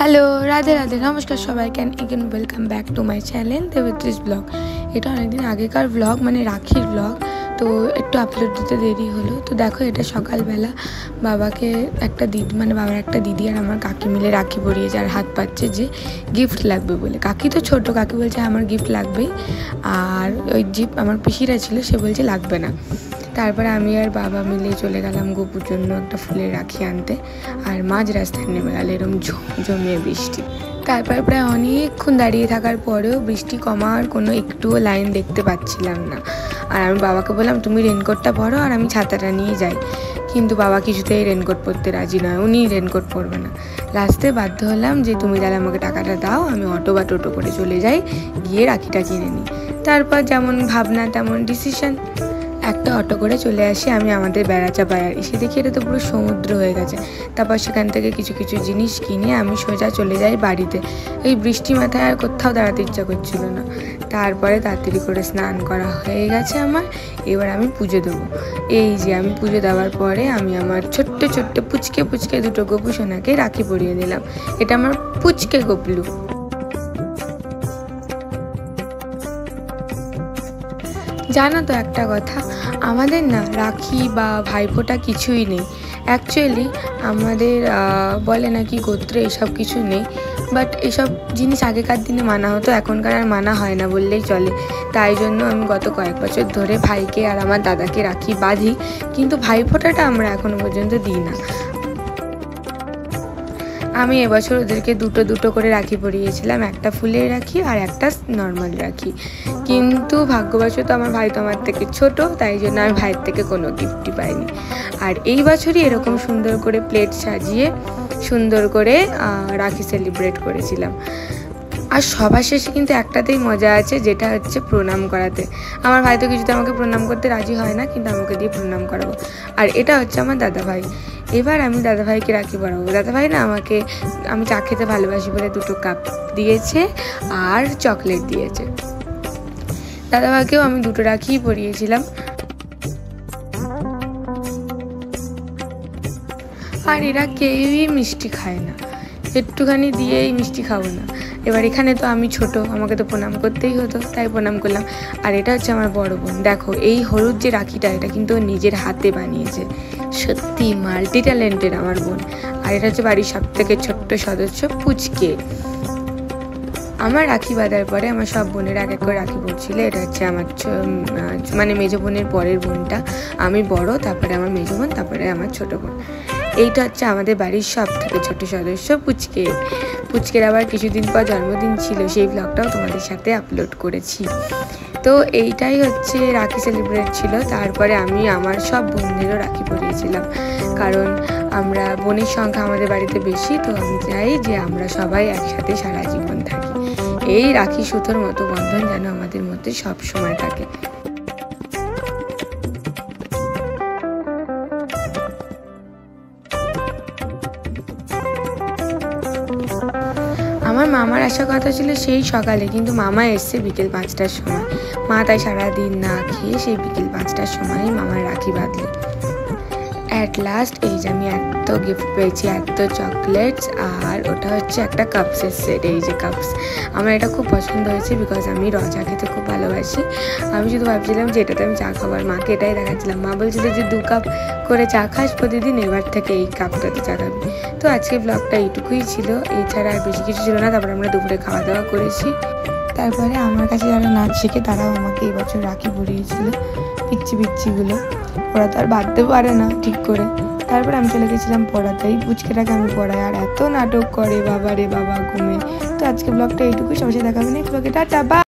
Hello, Radhe Radhe, নমস্কার সবাইকে again welcome back to my channel Debatrish blog. এটা অনেকদিন আগেকার ব্লগ, মানে রাখির ব্লগ, তো একটু আপলোড দিতে দেরি হলো। তো দেখো, এটা সকালবেলা বাবাকে একটা দিদি, মানে বাবার একটা দিদি আর আমার কাকি মিলে রাখি পরিয়েছে আর হাত পাচ্ছে যে গিফট লাগবে বলে। কাকি তো ছোট, কাকি বলছে আমার গিফট লাগবেই, আর ওই যে আমার পিসিরা ছিল সে বলছে লাগবে না। তারপরে আমি আর বাবা মিলে চলে গেলাম গোপুর জন্য একটা ফুলের রাখি আনতে, আর মাঝ রাস্তায় নেমে গেল এরকম জমিয়ে বৃষ্টি। তারপর প্রায় অনেকক্ষণ দাঁড়িয়ে থাকার পরেও বৃষ্টি কমার কোনো একটুও লাইন দেখতে পাচ্ছিলাম না। আর আমি বাবাকে বললাম তুমি রেনকোটটা পরো আর আমি ছাতাটা নিয়ে যাই, কিন্তু বাবা কিছুতেই রেনকোট পরতে রাজি নয়, উনি রেনকোট পরবে না। লাস্টে বাধ্য হলাম যে তুমি তাহলে আমাকে টাকাটা দাও, আমি অটো বা টোটো করে চলে যাই, গিয়ে রাখিটা কিনে নিই। তারপর যেমন ভাবনা তেমন ডিসিশন, একটা অটো করে চলে আসি আমি আমাদের বেড়াচাপায়। আর এসে দেখি এটা তো পুরো সমুদ্র হয়ে গেছে। তারপর সেখান থেকে কিছু কিছু জিনিস কিনে আমি সোজা চলে যাই বাড়িতে। এই বৃষ্টি মাথায় আর কোথাও দাঁড়াতে ইচ্ছা করছিল না। তারপরে তাড়াতাড়ি করে স্নান করা হয়ে গেছে আমার, এবার আমি পুজো দেবো। এই যে আমি পুজো দেওয়ার পরে আমি আমার ছোট্ট ছোট্ট পুচকে পুচকে দুটো গপু সোনাকে রাখি পরিয়ে দিলাম। এটা আমার পুচকে গপলু। জানো তো একটা কথা, আমাদের না রাখি বা ভাইফোঁটা কিছুই নেই অ্যাকচুয়ালি। আমাদের বলে নাকি গোত্রে এসব কিছু নেই, বাট এসব জিনিস আগেকার দিনে মানা হতো, এখনকার আর মানা হয় না বললেই চলে। তাই জন্য আমি গত কয়েক বছর ধরে ভাইকে আর আমার দাদাকে রাখি বাঁধি, কিন্তু ভাইফোঁটাটা আমরা এখনও পর্যন্ত দিই না। আমি এবছর ওদেরকে দুটো দুটো করে রাখি পরিয়েছিলাম, একটা ফুলের রাখি আর একটা নর্মাল রাখি। কিন্তু ভাগ্যবশত আমার ভাই তো আমার থেকে ছোট, তাই জন্য আমি ভাইয়ের থেকে কোনো গিফটই পাইনি। আর এই বছরই এরকম সুন্দর করে প্লেট সাজিয়ে সুন্দর করে রাখি সেলিব্রেট করেছিলাম। আর সবার শেষে কিন্তু একটাতেই মজা আছে, যেটা হচ্ছে প্রণাম করাতে। আমার ভাই তো কিছুতে আমাকে প্রণাম করতে রাজি হয় না, কিন্তু আমাকে দিয়ে প্রণাম করাবো। আর এটা হচ্ছে আমার দাদাভাই। এবার আমি দাদাভাইকে রাখি পরাবো। দাদাভাই না আমাকে, আমি চা খেতে ভালোবাসি বলে দুটো কাপ দিয়েছে আর চকলেট দিয়েছে। দাদাভাইকেও আমি দুটো রাখিই পরিয়েছিলাম। আর এরা কেউই মিষ্টি খায় না, একটুখানি দিয়েই মিষ্টি খাবো না। এবার এখানে তো আমি ছোট, আমাকে তো প্রণাম করতেই হতো, তাই প্রণাম করলাম। আর এটা হচ্ছে আমার বড় বোন। দেখো এই হলুদ যে রাখিটা, এটা কিন্তু নিজের হাতে বানিয়েছে। সত্যি মাল্টি ট্যালেন্টেড আমার বোন। আর এটা হচ্ছে বাড়ির সব থেকে ছোট্ট সদস্য পুচকে। আমার রাখি বাঁধার পরে আমার সব বোনেরা এক এক করে রাখি পড়ছিল। এটা হচ্ছে আমার মানে মেজো বোনের পরের বোনটা, আমি বড়, তারপরে আমার মেজো বোন, তারপরে আমার ছোট বোন। এইটা হচ্ছে আমাদের বাড়ির সব থেকে ছোট সদস্য পুচকে। পুচকের আবার কিছুদিন পর জন্মদিন ছিল, সেই ব্লগটাও তোমাদের সাথে আপলোড করেছি। তো এইটাই হচ্ছে রাখি সেলিব্রেট ছিল। তারপরে আমি আমার সব বোনদেরও রাখি পরিয়েছিলাম, কারণ আমরা বোনের সংখ্যা আমাদের বাড়িতে বেশি, তো আমি চাই যে আমরা সবাই একসাথে সারা জীবন থাকি। এই রাখি সুতোর মতো বন্ধন যেন আমাদের মধ্যে সব সময় থাকে। আমার মামার আসার কথা ছিল সেই সকালে, কিন্তু মামা এসছে বিকেল 5টার সময়। মা তাই সারাদিন না খেয়ে সেই বিকেল 5টার সময়ই মামার রাখি বাঁধল। অ্যাট লাস্ট এই যে আমি এত গিফট পেয়েছি, এত চকলেটস, আর ওটা হচ্ছে একটা কাপসের সেট। এই যে কাপস, আমার এটা খুব পছন্দ হয়েছে, বিকজ আমি চা খেতে খুব ভালোবাসি। আমি শুধু ভাবছিলাম যে এটাতে আমি চা খাবো, আর মাকে এটাই দেখাচ্ছিলাম। মা বলছিল যে 2 কাপ করে চা খাস প্রতিদিন, এবার থেকে এই কাপটাতে চা খাবি। তো আজকে ব্লগটা এইটুকুই ছিল, এছাড়া আর বেশি কিছু ছিল না। তারপরে আমরা দুপুরে খাওয়া দাওয়া করেছি। তারপরে আমার কাছে যারা নাচ শেখে তারাও আমাকে এই বছর রাখি পরিয়েছিল, পিচ্ছি পিচ্ছিগুলো। ওরা তো আর বাঁধতে পারে না ঠিক করে। তারপর আমি চলে গেছিলাম পড়াতে, এই পুচকেটাকে আমি পড়াই, আর এত নাটক করে বাবা রে বাবা ঘুমে। তো আজকে ব্লগটা এইটুকুই, সবার সাথে দেখা হবে নেক্সট ব্লগে। টাটা, বাই।